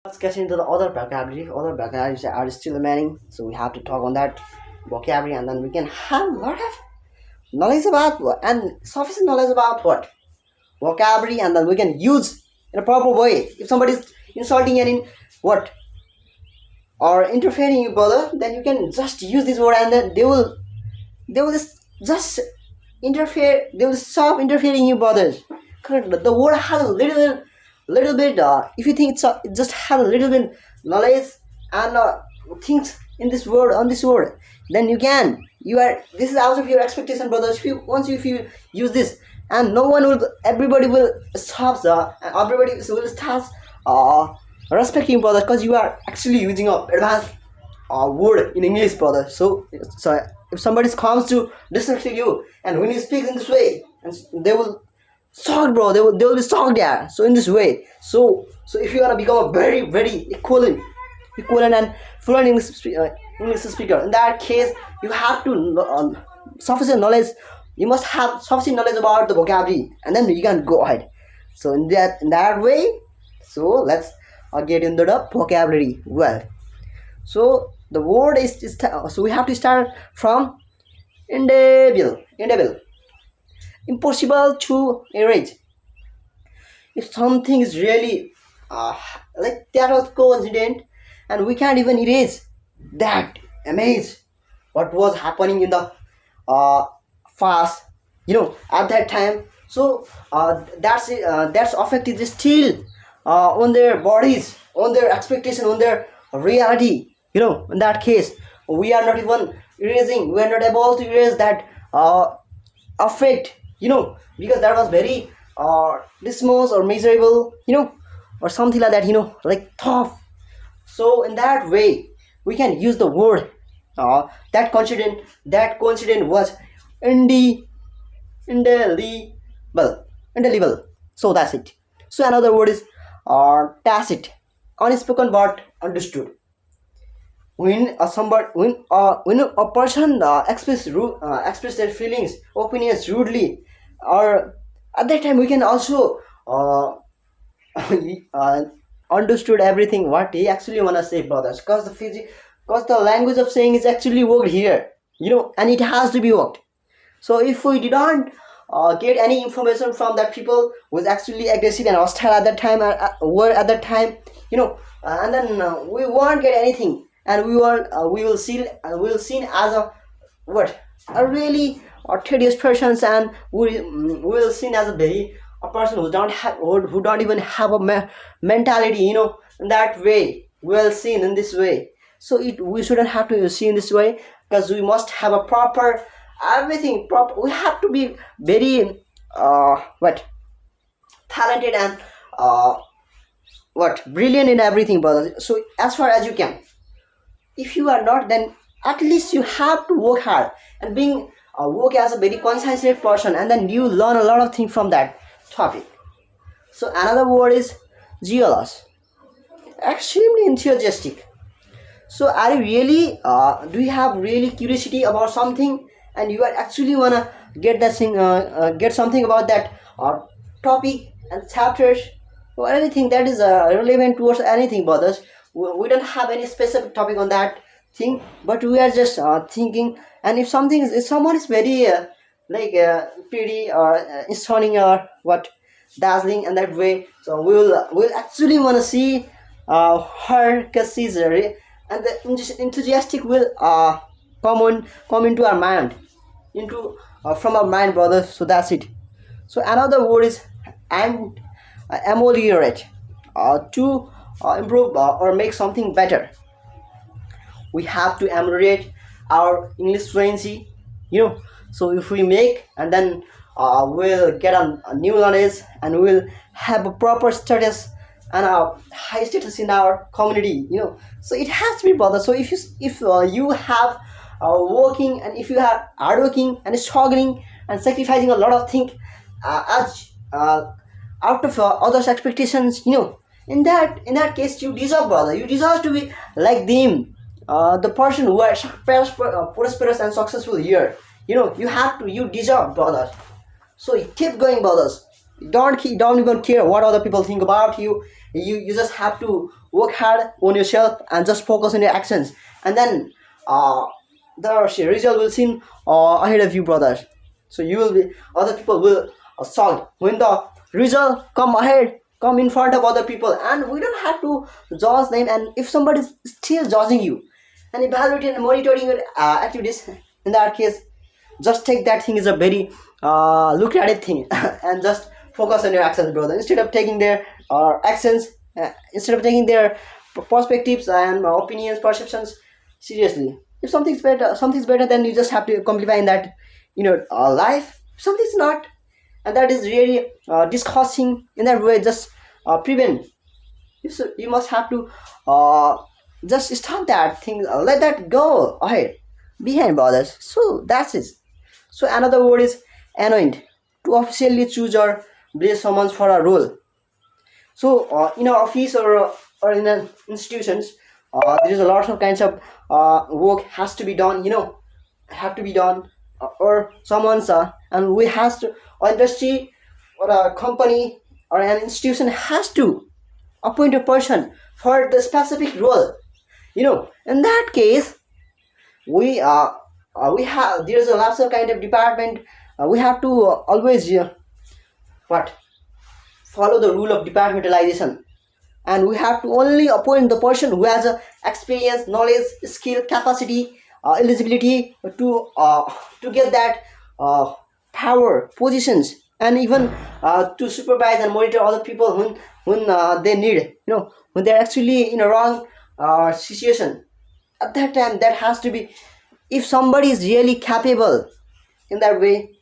Let's get into the other vocabulary. Other vocabularies are still remaining, so we have to talk on that vocabulary, and then we can have a lot of knowledge about and sufficient knowledge about what vocabulary, and then we can use in a proper way. If somebody is insulting and in what or interfering you, brother, then you can just use this word, and then they will just interfere. They will stop interfering you, brothers. Correct. The word has a little bit. If you think it just has a little bit knowledge and things in this word on this word, then you can. You are. This is out of your expectation, brothers. If you use this, and no one will. Everybody will stop. Everybody will start respecting, brothers, because you are actually using a advanced word in English, brother. So if somebody comes to disrespect you, and when you speak in this way, and they will shocked, bro. They will be shocked there. So in this way, so if you wanna become a very equivalent and fluent English speaker, in that case, you have to sufficient knowledge. You must have sufficient knowledge about the vocabulary, and then you can go ahead. So in that way, so let's get into the vocabulary. Well, so the word is so we have to start from indelible, impossible to erase. If something is really like that was coincident, and we can't even erase that image what was happening in the uh, fast, at that time. So that's affected still on their bodies, on their expectation, on their reality. In that case, we are not even erasing. We are not able to erase that affect. Because that was very dismal or miserable. Or something like that. Like tough. So in that way, we can use the word that coincident. That coincident was indi indelible, indelible. So that's it. So another word is tacit, unspoken but understood. When a person express their feelings, opinions rudely, or at that time we can also uh, understood everything what he actually wanna say, brothers, because because the language of saying is actually worked here, and it has to be worked. So if we did not get any information from that people who was actually aggressive and hostile at that time, were at that time, and then we won't get anything, and we will seen as a what a really tedious persons, and we will seen as a very a person who don't even have a mentality, in that way we will seen in this way. So we shouldn't have to see in this way, because we must have a proper everything proper. We have to be very what talented and uh, what brilliant in everything, brother. So as far as you can. If you are not, then at least you have to work hard and being work as a very concentrated person, and then you learn a lot of things from that topic. So another word is jealous, extremely enthusiastic. So are you really do you have really curiosity about something, and you are actually wanna get that thing, get something about that topic and chapters, or anything that is relevant towards anything, brothers. We don't have any specific topic on that thing, but we are just thinking. And if someone is very like pretty or stunning or what dazzling in that way, so we'll actually want to see her, because she's and the enthusiastic will come into our mind, into from our mind, brother. So that's it. So another word is and ameliorate, to improve or make something better. We have to ameliorate our English fluency, so if we make, and then we'll get a new knowledge, and we'll have a proper status and a high status in our community. So it has to be, brother. So if you have working, and if you are hardworking and struggling and sacrificing a lot of things as out of others expectations, in that case, you deserve, brother. You deserve to be like them, the person who are prosperous and successful here. You deserve, brothers. So keep going, brothers. Don't even care what other people think about you. You just have to work hard on yourself and just focus on your actions, and then uh, the result will seem ahead of you, brothers. So you will be, other people will shocked when the result come ahead, come in front of other people, and we don't have to judge them. And if somebody is still judging you and evaluating and monitoring your activities, in that case, just take that thing is a very lucrative thing and just focus on your actions, brother, instead of taking their actions, instead of taking their perspectives and opinions, perceptions seriously. If something's better, then you just have to comply in that, life. If something's not, and that is really discussing in that way, just prevent. You must have to uh, just stop that thing, let that go ahead, behind, brothers. So that's it. So another word is anoint, to officially choose or place someone for a role. So in our office, or in an institutions, there is a lot of kinds of work has to be done, have to be done, or someone's and we has to, or industry, or a company, or an institution has to appoint a person for the specific role. In that case, we have, there's a lots of kind of department. We have to always what follow the rule of departmentalization, and we have to only appoint the person who has experience, knowledge, skill, capacity, eligibility to get that power, positions, and even to supervise and monitor other people when they need, when they're actually in a wrong situation. At that time, that has to be, if somebody is really capable in that way,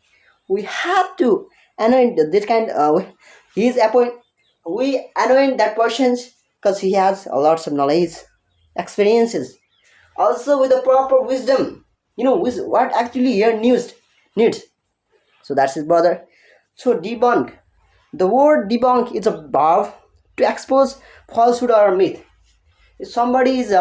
we have to anoint this kind. He is appoint. We anoint that persons because he has a lots of knowledge, experiences, also with the proper wisdom. With what actually here needs. So that's his brother. So debunk. The word debunk is a verb to expose falsehood or myth. If somebody is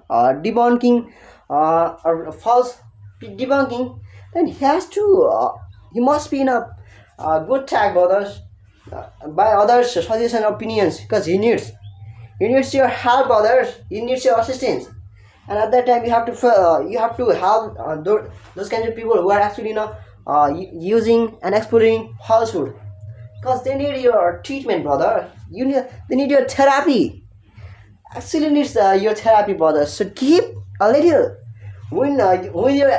debunking or false debunking, then he must be in a good tag by others suggestion opinions, because he needs your help, others, he needs your assistance. And at that time, you have to help those kinds of people who are actually using and exploring falsehood, because they need your treatment, brother. They need your therapy, actually needs your therapy, brother. So keep a little, when your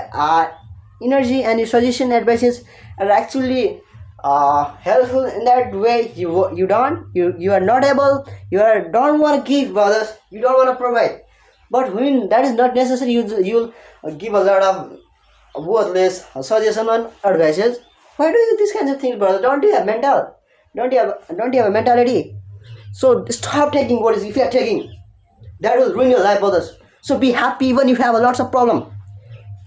energy and your suggestion advices are actually helpful in that way, you are not able, don't want to give, brothers, you don't want to provide. But when that is not necessary, you'll give a lot of worthless suggestion and advices. Why do you these kinds of things, brother? Don't you have a mentality? So stop taking what is, if you are taking, that will ruin your life, brothers. So be happy even if you have a lots of problem.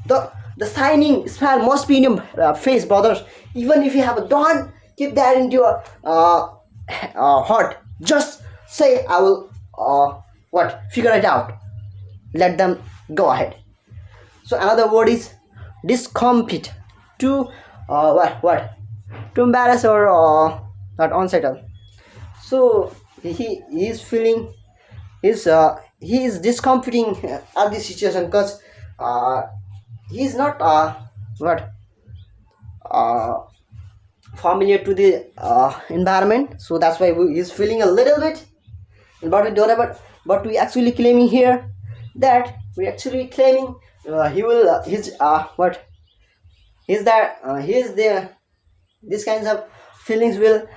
The shining smile must be in your face, brothers. Even if you have a, don't keep that into your heart. Just say, I will what figure it out. Let them go ahead. So another word is discomfit, to what to embarrass or not unsettle. So he is feeling, he is discomforting at this situation, because uh, he is not what uh, familiar to the environment. So that's why he is feeling a little bit. But we don't have, but we actually claiming here that we actually claiming he will his what is that he is there, these kinds of feelings will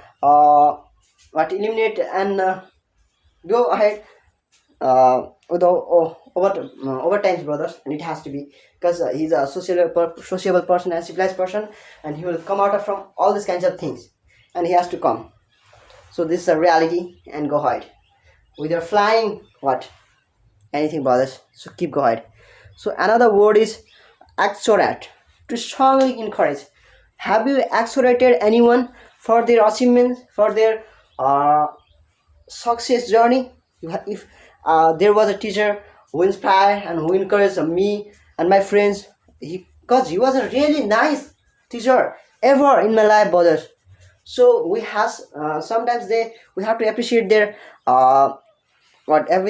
what eliminate and go ahead with over times, brothers. And it has to be, because he's a sociable person and civilized person, and he will come out of from all these kinds of things, and he has to come. So this is a reality, and go ahead with your flying what anything, brothers. So keep go ahead. So another word is exhorate, to strongly encourage. Have you exhorted anyone for their achievements, for their uh, success journey? If there was a teacher who inspired and who encouraged me and my friends, because he was a really nice teacher ever in my life, brothers. So we have sometimes we have to appreciate their what every